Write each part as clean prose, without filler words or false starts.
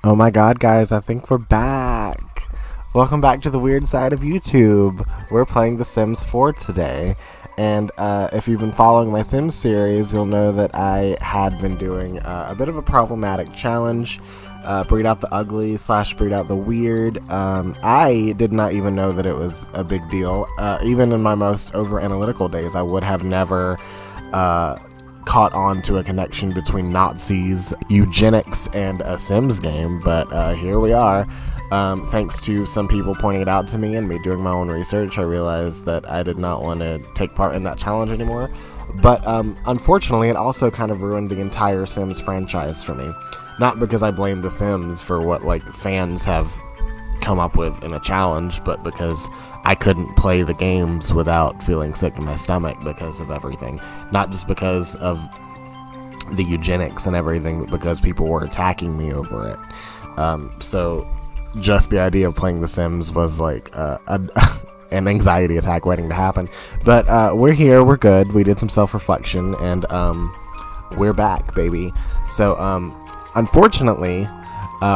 Oh my god, guys, I think we're back. Welcome back to the weird side of YouTube. We're playing The Sims 4 today. And if you've been following my Sims series, you'll know that I had been doing a bit of a problematic challenge. Breed out the ugly / breed out the weird. I did not even know that it was a big deal. Even in my most over-analytical days, I would have never caught on to a connection between Nazis, eugenics, and a Sims game, but here we are. Thanks to some people pointing it out to me and me doing my own research, I realized that I did not want to take part in that challenge anymore. But unfortunately, it also kind of ruined the entire Sims franchise for me. Not because I blame The Sims for what fans have come up with in a challenge, but because I couldn't play the games without feeling sick to my stomach because of everything. Not just because of the eugenics and everything, but because people were attacking me over it. So just the idea of playing The Sims was like an anxiety attack waiting to happen. But we're here, we're good, we did some self-reflection, and we're back, baby. So unfortunately,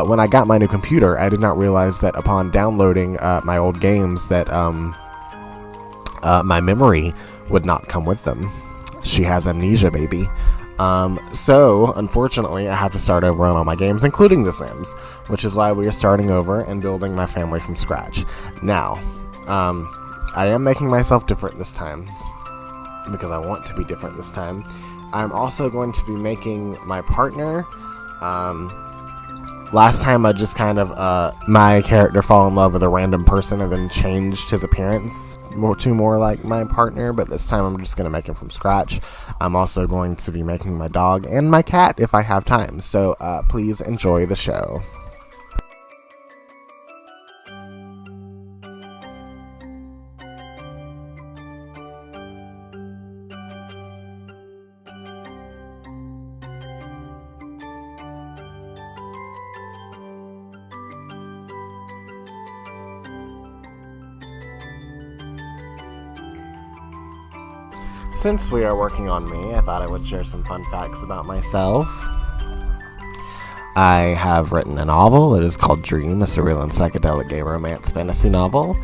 when I got my new computer, I did not realize that upon downloading my old games that my memory would not come with them. She has amnesia, baby. So, unfortunately, I have to start over on all my games, including The Sims, which is why we are starting over and building my family from scratch. Now, I am making myself different this time, because I want to be different this time. I'm also going to be making my partner. Last time I just kind of, my character fall in love with a random person and then changed his appearance more like my partner, but this time I'm just going to make him from scratch. I'm also going to be making my dog and my cat if I have time, so please enjoy the show. Since we are working on me, I thought I would share some fun facts about myself. I have written a novel. It is called Dream, a surreal and psychedelic gay romance fantasy novel.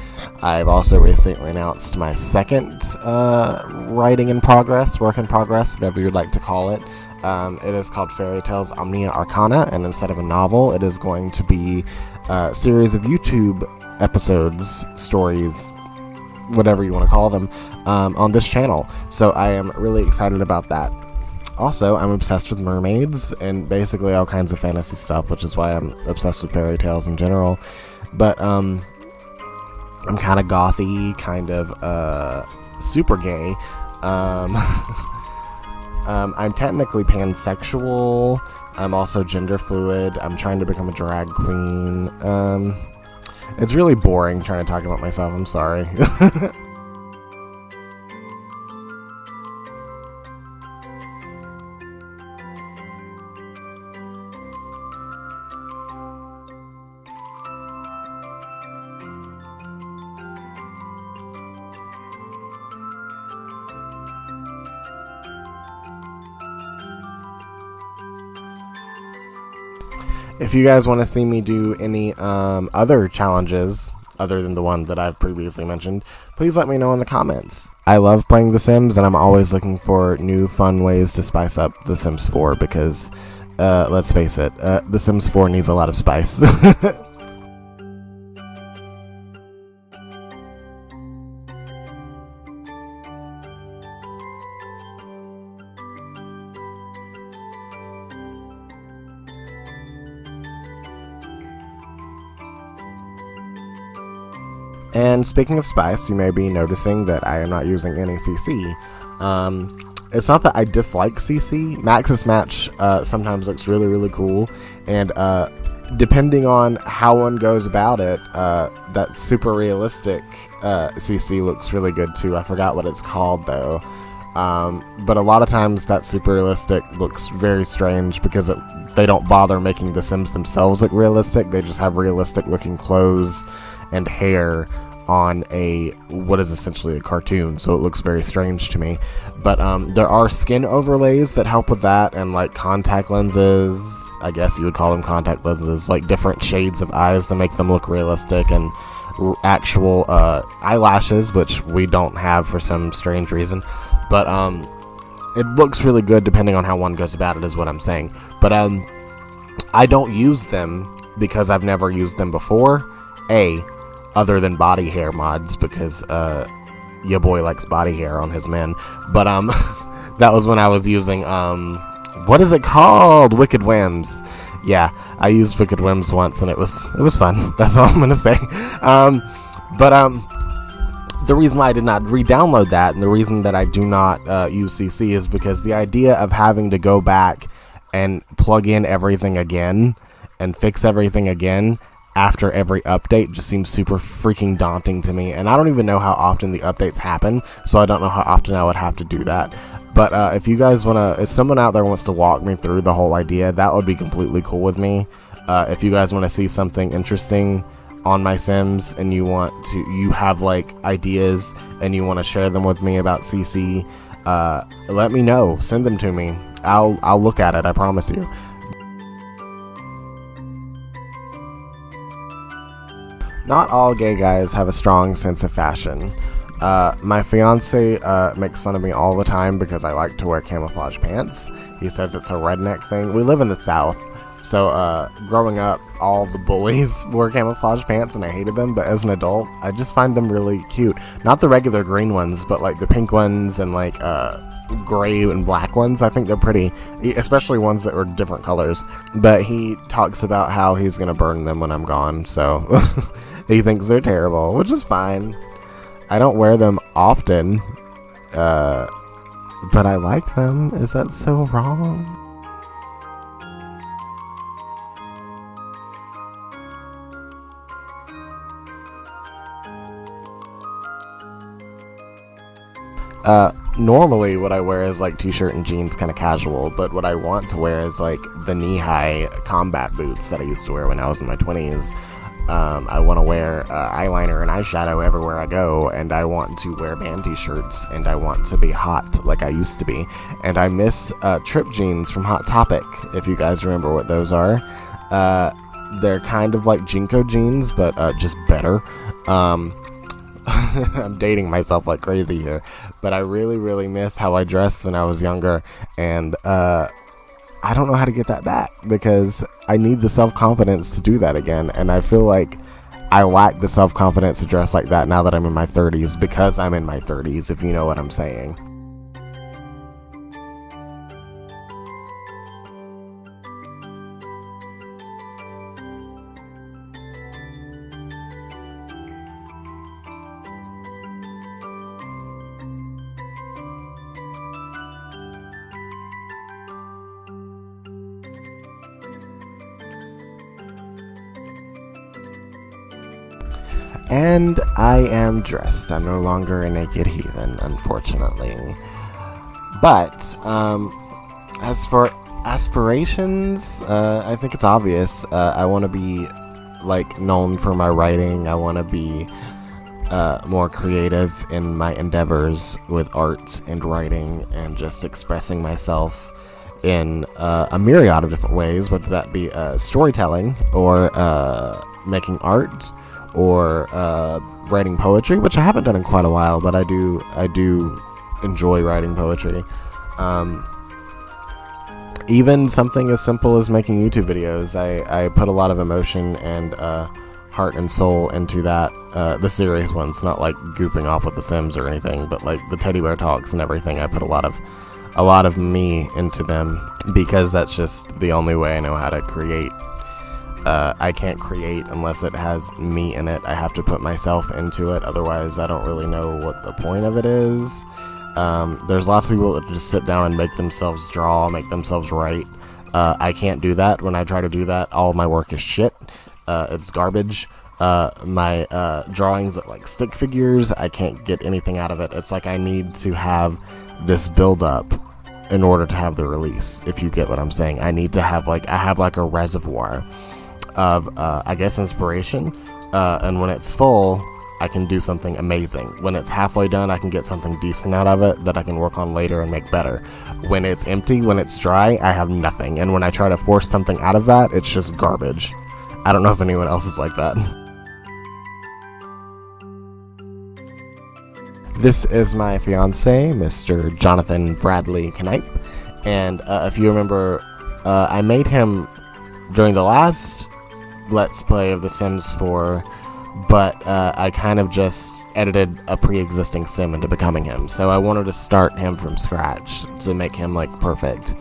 I've also recently announced my second work in progress, whatever you'd like to call it. It is called Fairy Tales Omnia Arcana, and instead of a novel, it is going to be a series of YouTube episodes, stories, whatever you want to call them, on this channel. So I am really excited about that. Also, I'm obsessed with mermaids and basically all kinds of fantasy stuff, which is why I'm obsessed with fairy tales in general. But I'm kind of gothy, kind of super gay. I'm technically pansexual. I'm also gender fluid. I'm trying to become a drag queen. It's really boring trying to talk about myself, I'm sorry. If you guys want to see me do any other challenges other than the one that I've previously mentioned, please let me know in the comments. I love playing The Sims, and I'm always looking for new fun ways to spice up The Sims 4 because, let's face it, The Sims 4 needs a lot of spice. And speaking of spice, you may be noticing that I am not using any CC. It's not that I dislike CC. Maxis Match sometimes looks really, really cool, and depending on how one goes about it, that super realistic CC looks really good too. I forgot what it's called though. But a lot of times that super realistic looks very strange because they don't bother making the Sims themselves look realistic. They just have realistic looking clothes and hair on what is essentially a cartoon, so it looks very strange to me. But there are skin overlays that help with that, and contact lenses I guess you would call them contact lenses, like different shades of eyes to make them look realistic, and actual eyelashes, which we don't have for some strange reason. But it looks really good depending on how one goes about it, is what I'm saying. But I don't use them because I've never used them before. Other than body hair mods, because your boy likes body hair on his men. But that was when I was using what is it called? Wicked Whims. Yeah, I used Wicked Whims once, and it was fun. That's all I'm gonna say. The reason why I did not re-download that, and the reason that I do not use CC, is because the idea of having to go back and plug in everything again and fix everything again after every update just seems super freaking daunting to me. And I don't even know how often the updates happen, so I don't know how often I would have to do that. But if you guys if someone out there wants to walk me through the whole idea, that would be completely cool with me. If you guys want to see something interesting on my Sims, and you have like ideas and you want to share them with me about CC, let me know. Send them to me. I'll look at it, I promise you. Not all gay guys have a strong sense of fashion. My fiance makes fun of me all the time because I like to wear camouflage pants. He says it's a redneck thing. We live in the South, so growing up, all the bullies wore camouflage pants and I hated them, but as an adult, I just find them really cute. Not the regular green ones, but like the pink ones and like gray and black ones. I think they're pretty, especially ones that were different colors. But he talks about how he's gonna burn them when I'm gone, so he thinks they're terrible, which is fine. I don't wear them often, but I like them. Is that so wrong? Normally what I wear is like t-shirt and jeans, kind of casual, but what I want to wear is like the knee-high combat boots that I used to wear when I was in my 20s. I want to wear eyeliner and eyeshadow everywhere I go, and I want to wear band t-shirts, and I want to be hot like I used to be. And I miss trip jeans from Hot Topic, if you guys remember what those are. They're kind of like Jinko jeans, but just better. I'm dating myself like crazy here, but I really, really miss how I dressed when I was younger, and I don't know how to get that back, because I need the self-confidence to do that again, and I feel like I lack the self-confidence to dress like that now that I'm in my 30s, because I'm in my 30s, if you know what I'm saying. And I am dressed. I'm no longer a naked heathen, unfortunately. But, as for aspirations, I think it's obvious. I want to be, like, known for my writing. I want to be more creative in my endeavors with art and writing and just expressing myself in a myriad of different ways, whether that be storytelling or making art, or writing poetry, which I haven't done in quite a while, but I do enjoy writing poetry. Even something as simple as making YouTube videos. I put a lot of emotion and heart and soul into that. The serious ones, not like goofing off with The Sims or anything, but like the teddy bear talks and everything. I put a lot of me into them, because that's just the only way I know how to create. I can't create unless it has me in it. I have to put myself into it, otherwise I don't really know what the point of it is. There's lots of people that just sit down and make themselves draw, make themselves write. I can't do that. When I try to do that, all of my work is shit. It's garbage. My drawings are like stick figures. I can't get anything out of it. It's like I need to have this build up in order to have the release, if you get what I'm saying. I need to have I have a reservoir of I guess inspiration, and when it's full, I can do something amazing. When it's halfway done, I can get something decent out of it that I can work on later and make better. When it's empty, when it's dry, I have nothing. And when I try to force something out of that, it's just garbage. I don't know if anyone else is like that. This is my fiance, Mr. Jonathan Bradley Knipe. And if you remember, I made him during the last Let's Play of The Sims 4, but I kind of just edited a pre-existing sim into becoming him. So I wanted to start him from scratch to make him like perfect.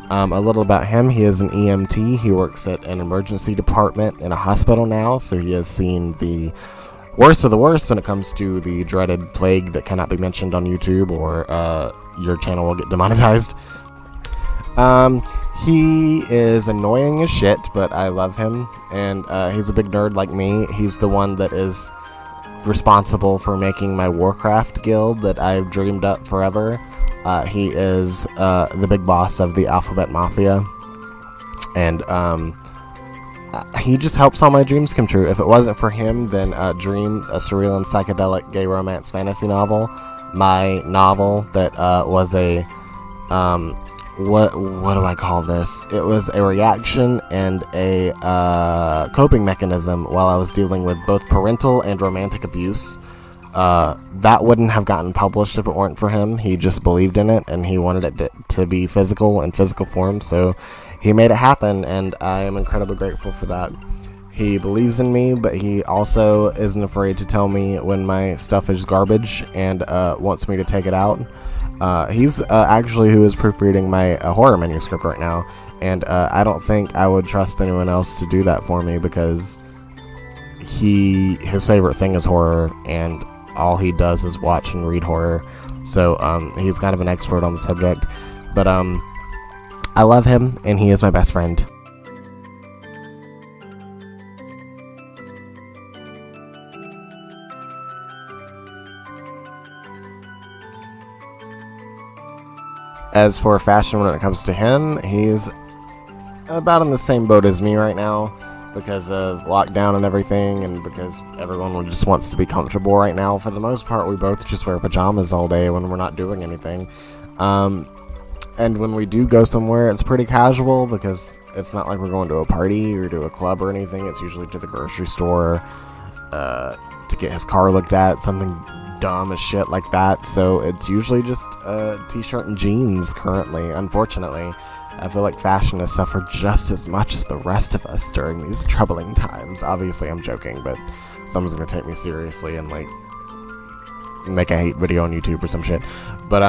A little about him: he is an EMT. He works at an emergency department in a hospital now, so he has seen the worst of the worst when it comes to the dreaded plague that cannot be mentioned on YouTube, or your channel will get demonetized. He is annoying as shit, but I love him, and he's a big nerd like me. He's the one that is responsible for making my Warcraft guild that I've dreamed up forever. He is the big boss of the Alphabet Mafia, and he just helps all my dreams come true. If it wasn't for him, then Dream, a surreal and psychedelic gay romance fantasy novel, my novel that was a what do I call this? It was a reaction and a coping mechanism while I was dealing with both parental and romantic abuse. That wouldn't have gotten published if it weren't for him. He just believed in it, and he wanted it to be physical in physical form, so he made it happen, and I am incredibly grateful for that. He believes in me, but he also isn't afraid to tell me when my stuff is garbage and wants me to take it out. He's actually who is proofreading my horror manuscript right now, and I don't think I would trust anyone else to do that for me, because his favorite thing is horror, and all he does is watch and read horror, so he's kind of an expert on the subject. But I love him, and he is my best friend. As for fashion, when it comes to him, he's about in the same boat as me right now because of lockdown and everything, and because everyone just wants to be comfortable right now. For the most part, we both just wear pajamas all day when we're not doing anything. And when we do go somewhere, it's pretty casual, because it's not like we're going to a party or to a club or anything. It's usually to the grocery store to get his car looked at, something dumb as shit like that. So it's usually just a t-shirt and jeans currently, unfortunately. I feel like fashion has suffered just as much as the rest of us during these troubling times. Obviously, I'm joking, but someone's gonna take me seriously and like make a hate video on YouTube or some shit. But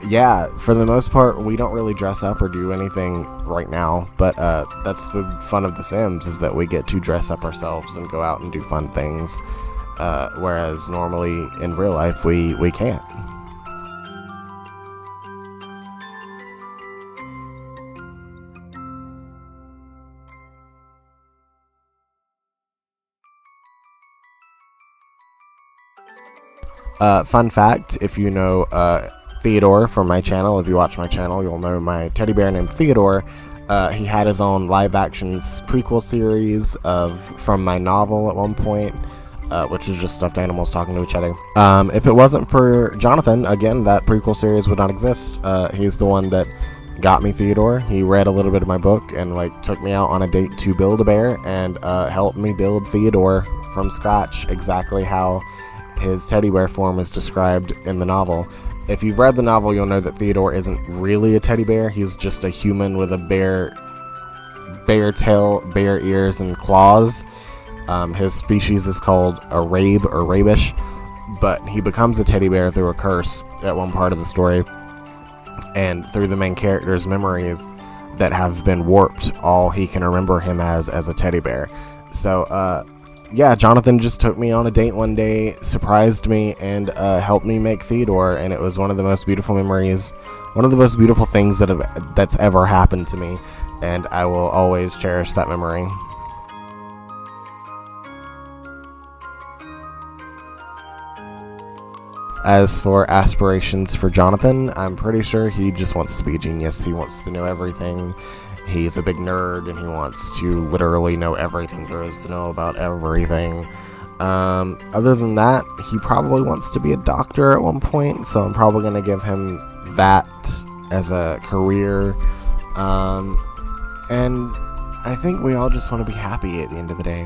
yeah, for the most part, we don't really dress up or do anything right now, but that's the fun of The Sims, is that we get to dress up ourselves and go out and do fun things, whereas normally in real life we can't. Fun fact, if you know Theodore from my channel, if you watch my channel, you'll know my teddy bear named Theodore. He had his own live-action prequel series from my novel at one point, which was just stuffed animals talking to each other. If it wasn't for Jonathan, again, that prequel series would not exist. He's the one that got me Theodore. He read a little bit of my book and like took me out on a date to build a bear, and helped me build Theodore from scratch, exactly how his teddy bear form is described in the novel. If you've read the novel, you'll know that Theodore isn't really a teddy bear. He's just a human with a bear tail, bear ears, and claws. His species is called a rabe or rabish, but he becomes a teddy bear through a curse at one part of the story, and through the main character's memories that have been warped, all he can remember him as a teddy bear. So yeah, Jonathan just took me on a date one day, surprised me, and helped me make Theodore, and it was one of the most beautiful memories, one of the most beautiful things that's ever happened to me, and I will always cherish that memory. As for aspirations for Jonathan, I'm pretty sure he just wants to be a genius. He wants to know everything. He's a big nerd, and he wants to literally know everything there is to know about everything. Other than that, he probably wants to be a doctor at one point, so I'm probably going to give him that as a career. And I think we all just want to be happy at the end of the day.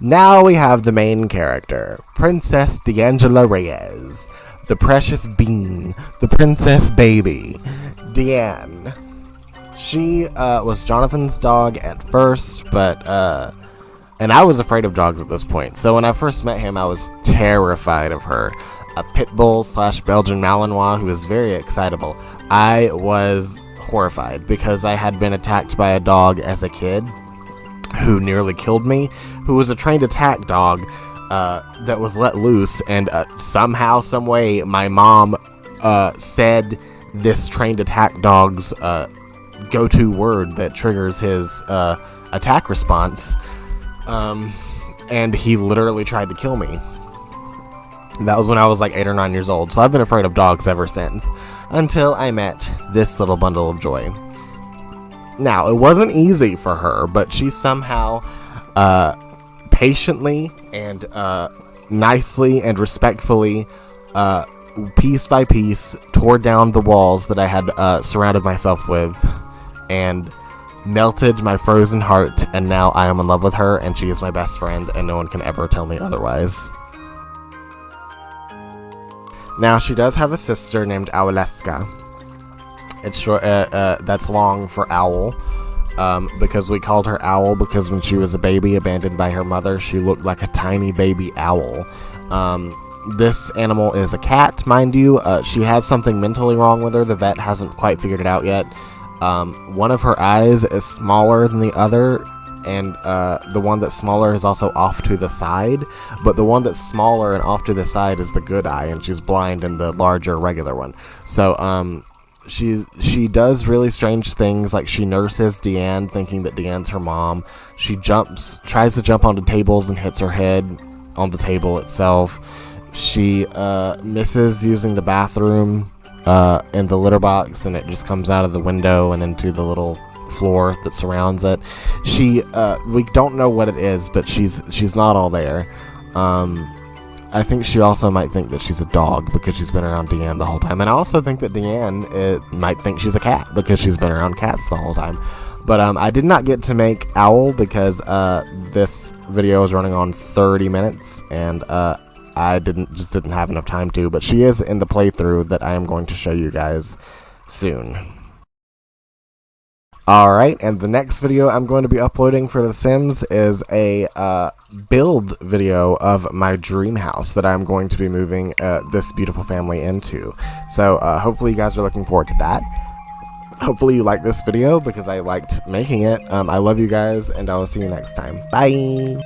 Now we have the main character, Princess D'Angela Reyes, the precious bean, the princess baby, Deanne. She was Jonathan's dog at first, but and I was afraid of dogs at this point. So when I first met him, I was terrified of her. A pit bull / Belgian Malinois who is very excitable. I was horrified because I had been attacked by a dog as a kid who nearly killed me, who was a trained attack dog that was let loose, and somehow, some way, my mom said this trained attack dog's go-to word that triggers his attack response, and he literally tried to kill me. That was when I was like 8 or 9 years old, so I've been afraid of dogs ever since, until I met this little bundle of joy. Now, it wasn't easy for her, but she somehow patiently and nicely and respectfully, piece by piece, tore down the walls that I had surrounded myself with and melted my frozen heart, and now I am in love with her, and she is my best friend, and no one can ever tell me otherwise. Now, she does have a sister named Owleska. It's short. That's long for Owl, because we called her Owl because when she was a baby abandoned by her mother, she looked like a tiny baby owl. This animal is a cat, mind you. She has something mentally wrong with her. The vet hasn't quite figured it out yet. One of her eyes is smaller than the other, and the one that's smaller is also off to the side, but the one that's smaller and off to the side is the good eye, and she's blind in the larger regular one. So, she does really strange things, like she nurses Deanne thinking that Deanne's her mom. She tries to jump onto tables and hits her head on the table itself. She misses using the bathroom in the litter box, and it just comes out of the window and into the little floor that surrounds it. We don't know what it is, but she's not all there. I think she also might think that she's a dog because she's been around Deanne the whole time. And I also think that Deanne might think she's a cat because she's been around cats the whole time. But I did not get to make Owl because this video is running on 30 minutes, and I didn't have enough time to. But she is in the playthrough that I am going to show you guys soon. Alright, and the next video I'm going to be uploading for The Sims is a build video of my dream house that I'm going to be moving this beautiful family into. So hopefully you guys are looking forward to that. Hopefully you like this video because I liked making it. I love you guys, and I will see you next time. Bye!